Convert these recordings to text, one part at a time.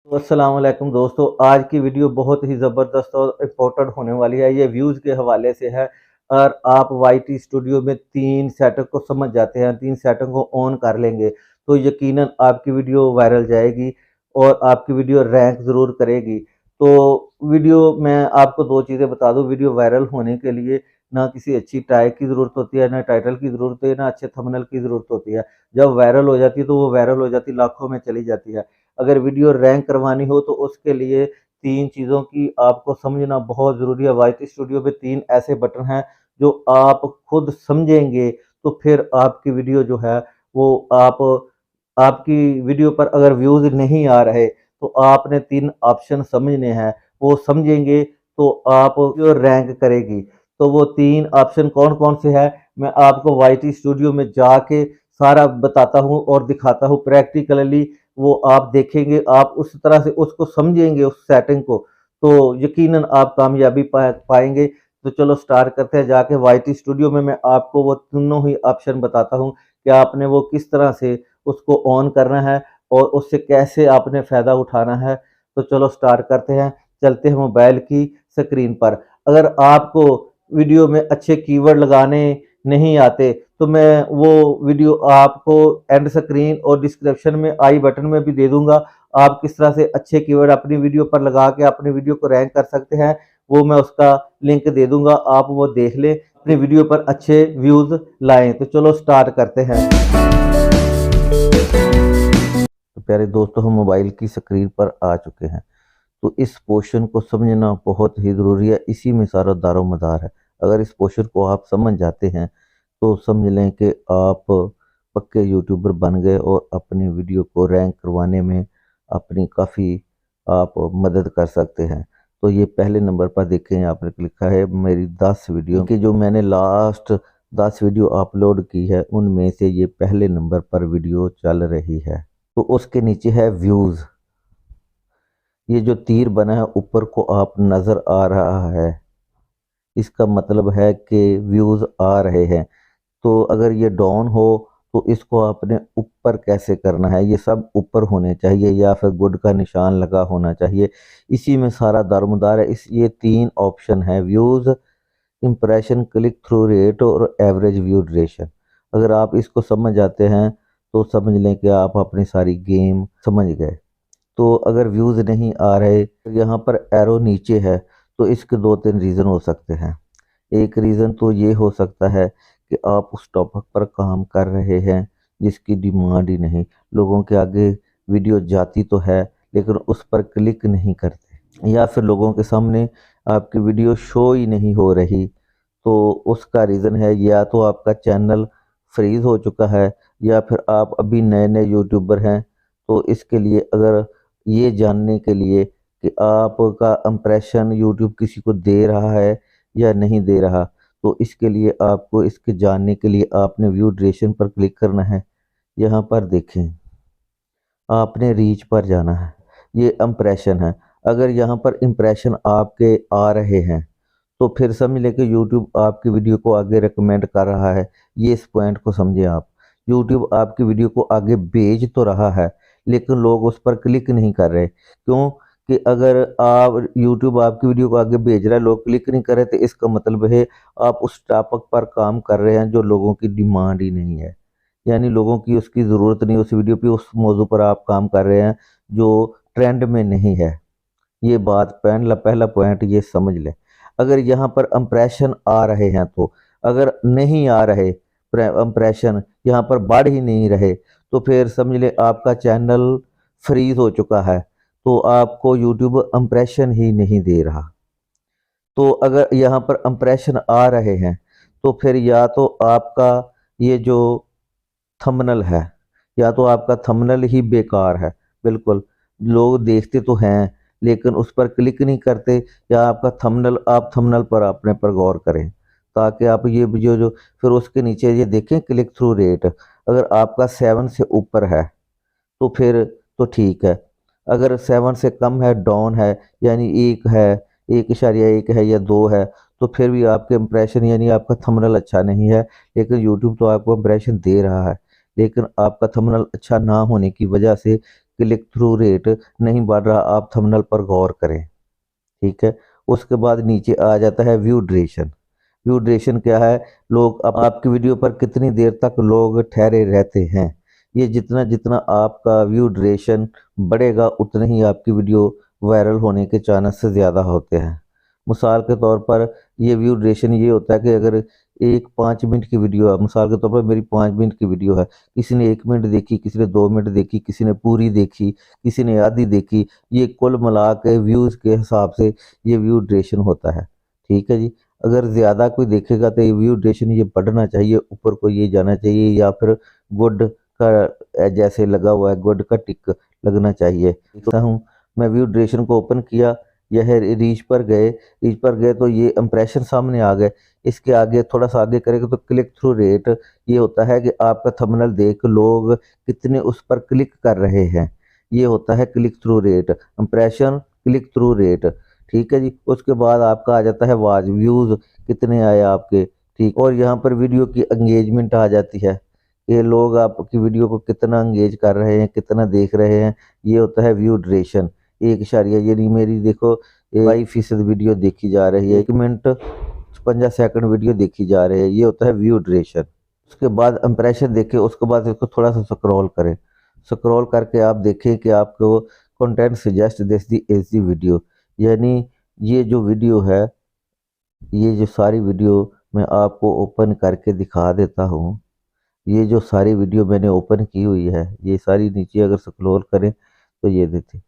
तो अस्सलाम वालेकुम दोस्तों, आज की वीडियो बहुत ही ज़बरदस्त और इम्पोर्टेंट होने वाली है। ये व्यूज़ के हवाले से है। और आप वाईटी स्टूडियो में 3 सेटिंग को समझ जाते हैं, 3 सेटिंग को ऑन कर लेंगे तो यकीनन आपकी वीडियो वायरल जाएगी और आपकी वीडियो रैंक ज़रूर करेगी। तो वीडियो मैं आपको 2 चीज़ें बता दूँ, वीडियो वायरल होने के लिए ना किसी अच्छी टैग की ज़रूरत होती है, ना टाइटल की ज़रूरत होती है, ना अच्छे थंबनेल की ज़रूरत होती है। जब वायरल हो जाती है तो वो वायरल हो जाती है, लाखों में चली जाती है। अगर वीडियो रैंक करवानी हो तो उसके लिए 3 चीज़ों की आपको समझना बहुत ज़रूरी है। वाईटी स्टूडियो पे 3 ऐसे बटन हैं जो आप खुद समझेंगे तो फिर आपकी वीडियो जो है वो आपकी वीडियो पर अगर व्यूज़ नहीं आ रहे तो आपने 3 ऑप्शन समझने हैं, वो समझेंगे तो आप जो रैंक करेगी। तो वो 3 ऑप्शन कौन-कौन से हैं मैं आपको वाईटी स्टूडियो में जाके सारा बताता हूँ और दिखाता हूँ प्रैक्टिकली। वो आप देखेंगे, आप उस तरह से उसको समझेंगे उस सेटिंग को, तो यकीनन आप कामयाबी पाएँगे। तो चलो स्टार्ट करते हैं। जाके वाईटी स्टूडियो में मैं आपको वो तीनों ही ऑप्शन बताता हूँ कि आपने वो किस तरह से उसको ऑन करना है और उससे कैसे आपने फ़ायदा उठाना है। तो चलो स्टार्ट करते हैं, चलते हैं मोबाइल की स्क्रीन पर। अगर आपको वीडियो में अच्छे कीवर्ड लगाने नहीं आते तो मैं वो वीडियो आपको एंड स्क्रीन और डिस्क्रिप्शन में आई बटन में भी दे दूंगा। आप किस तरह से अच्छे कीवर्ड अपनी वीडियो पर लगा के अपनी वीडियो को रैंक कर सकते हैं, वो मैं उसका लिंक दे दूंगा, आप वो देख लें, अपनी वीडियो पर अच्छे व्यूज लाएं। तो चलो स्टार्ट करते हैं। तो प्यारे दोस्तों, हम मोबाइल की स्क्रीन पर आ चुके हैं। तो इस पोर्शन को समझना बहुत ही ज़रूरी है, इसी में सारा दारोमदार है। अगर इस पोर्शन को आप समझ जाते हैं तो समझ लें कि आप पक्के यूट्यूबर बन गए और अपनी वीडियो को रैंक करवाने में अपनी काफ़ी आप मदद कर सकते हैं। तो ये पहले नंबर पर देखें, आपने लिखा है मेरी 10 वीडियो कि जो मैंने लास्ट 10 वीडियो अपलोड की है उनमें से ये पहले नंबर पर वीडियो चल रही है। तो उसके नीचे है व्यूज़। ये जो तीर बना है ऊपर को आप नज़र आ रहा है, इसका मतलब है कि व्यूज़ आ रहे हैं। तो अगर ये डाउन हो तो इसको आपने ऊपर कैसे करना है, ये सब ऊपर होने चाहिए या फिर गुड का निशान लगा होना चाहिए। इसी में सारा दारोमदार है। इस ये 3 ऑप्शन है, views, impression, click through rate और एवरेज व्यू ड्यूरेशन। अगर आप इसको समझ जाते हैं तो समझ लें कि आप अपनी सारी गेम समझ गए। तो अगर व्यूज़ नहीं आ रहे, यहाँ पर एरो नीचे है, तो इसके 2-3 रीज़न हो सकते हैं। एक रीज़न तो ये हो सकता है कि आप उस टॉपिक पर काम कर रहे हैं जिसकी डिमांड ही नहीं, लोगों के आगे वीडियो जाती तो है लेकिन उस पर क्लिक नहीं करते, या फिर लोगों के सामने आपकी वीडियो शो ही नहीं हो रही। तो उसका रीज़न है या तो आपका चैनल फ्रीज़ हो चुका है या फिर आप अभी नए-नए यूट्यूबर हैं। तो इसके लिए अगर ये जानने के लिए कि आपका इम्प्रेशन यूट्यूब किसी को दे रहा है या नहीं दे रहा, तो इसके लिए आपको इसके जानने के लिए आपने व्यू ड्यूरेशन पर क्लिक करना है। यहाँ पर देखें, आपने रीच पर जाना है, ये इम्प्रेशन है। अगर यहाँ पर इम्प्रेशन आपके आ रहे हैं तो फिर समझ लें कि यूट्यूब आपकी वीडियो को आगे रिकमेंड कर रहा है। ये इस पॉइंट को समझें आप। यूट्यूब आपकी वीडियो को आगे भेज तो रहा है लेकिन लोग उस पर क्लिक नहीं कर रहे। क्यों? कि अगर आप यूट्यूब आपकी वीडियो को आगे भेज रहा है, लोग क्लिक नहीं कर रहे, तो इसका मतलब है आप उस टॉपिक पर काम कर रहे हैं जो लोगों की डिमांड ही नहीं है। यानी लोगों की उसकी ज़रूरत नहीं, उस वीडियो पे उस मौजू पर आप काम कर रहे हैं जो ट्रेंड में नहीं है। ये बात पहला पहला पॉइंट ये समझ लें। अगर यहाँ पर इम्प्रेशन आ रहे हैं तो, अगर नहीं आ रहे इम्प्रेशन, यहाँ पर बढ़ ही नहीं रहे, तो फिर समझ लें आपका चैनल फ्रीज हो चुका है, तो आपको यूट्यूब इम्प्रेशन ही नहीं दे रहा। तो अगर यहाँ पर इम्प्रेशन आ रहे हैं तो फिर या तो आपका ये जो थंबनेल है, या तो आपका थंबनेल ही बेकार है बिल्कुल, लोग देखते तो हैं लेकिन उस पर क्लिक नहीं करते, या आपका थंबनेल, आप थंबनेल पर अपने पर गौर करें ताकि आप ये जो फिर उसके नीचे ये देखें क्लिक थ्रू रेट। अगर आपका 7 से ऊपर है तो फिर तो ठीक है, अगर 7 से कम है, डाउन है, यानी 1 है, 1.1 है या 2 है, तो फिर भी आपके इम्प्रेशन यानी आपका थंबनेल अच्छा नहीं है। लेकिन यूट्यूब तो आपको इम्प्रेशन दे रहा है, लेकिन आपका थंबनेल अच्छा ना होने की वजह से क्लिक थ्रू रेट नहीं बढ़ रहा, आप थंबनेल पर गौर करें। ठीक है, उसके बाद नीचे आ जाता है व्यू ड्यूरेशन। व्यू ड्यूरेशन क्या है, लोग आपकी वीडियो पर कितनी देर तक लोग ठहरे रहते हैं। ये जितना जितना आपका व्यू ड्यूरेशन बढ़ेगा उतने ही आपकी वीडियो वायरल होने के चांस ज़्यादा होते हैं। मिसाल के तौर पर ये व्यू ड्यूरेशन ये होता है कि अगर एक 5 मिनट की वीडियो है, मिसाल के तौर पर मेरी 5 मिनट की वीडियो है, किसी ने 1 मिनट देखी, किसी ने 2 मिनट देखी, किसी ने पूरी देखी, किसी ने आधी देखी, ये कुल मिला के व्यूज़ के हिसाब से ये व्यू ड्यूरेशन होता है। ठीक है जी, अगर ज़्यादा कोई देखेगा तो ये व्यू ड्यूरेशन ये बढ़ना चाहिए, ऊपर को ये जाना चाहिए, या फिर गुड का जैसे लगा हुआ है गुड का टिक लगना चाहिए। देखता हूँ मैं व्यू ड्यूरेशन को ओपन किया, यह रीच पर गए तो ये इंप्रेशन सामने आ गए। इसके आगे थोड़ा सा आगे करेंगे तो क्लिक थ्रू रेट, ये होता है कि आपका थंबनेल देख लोग कितने उस पर क्लिक कर रहे हैं, ये होता है click through rate, impression, click through rate. ठीक है जी, उसके बाद आपका आ जाता है वाच व्यूज़ कितने आए आपके। ठीक, और यहाँ पर वीडियो की एंगेजमेंट आ जाती है, ये लोग आपकी वीडियो को कितना एंगेज कर रहे हैं, कितना देख रहे हैं, ये होता है व्यू ड्यूरेशन। 1 यानी मेरी देखो 22% वीडियो देखी जा रही है, 1 मिनट 50 सेकंड वीडियो देखी जा रही है, ये होता है व्यू ड्यूरेशन। उसके बाद इंप्रेशन देखें, उसके बाद इसको थोड़ा सा स्क्रॉल करें, स्क्रॉल करके आप देखें कि आपको content suggest this the is the video, यानी ये जो वीडियो है, ये जो सारी वीडियो मैं आपको ओपन करके दिखा देता हूँ। ये जो सारी वीडियो मैंने ओपन की हुई है, ये सारी नीचे अगर स्क्रॉल करें तो ये देखिए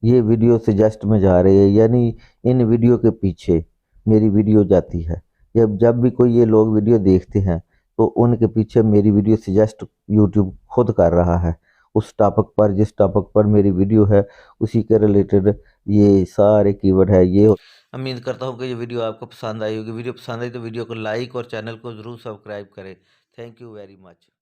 ये वीडियो सजेस्ट में जा रही है, यानी इन वीडियो के पीछे मेरी वीडियो जाती है। जब जब भी कोई ये लोग वीडियो देखते हैं तो उनके पीछे मेरी वीडियो सजेस्ट यूट्यूब खुद कर रहा है, उस टॉपिक पर जिस टॉपिक पर मेरी वीडियो है उसी के रिलेटेड ये सारे कीवर्ड है। ये उम्मीद करता हूँ कि ये वीडियो आपको पसंद आई होगी। वीडियो पसंद आई तो वीडियो को लाइक और चैनल को ज़रूर सब्सक्राइब करें। Thank you very much.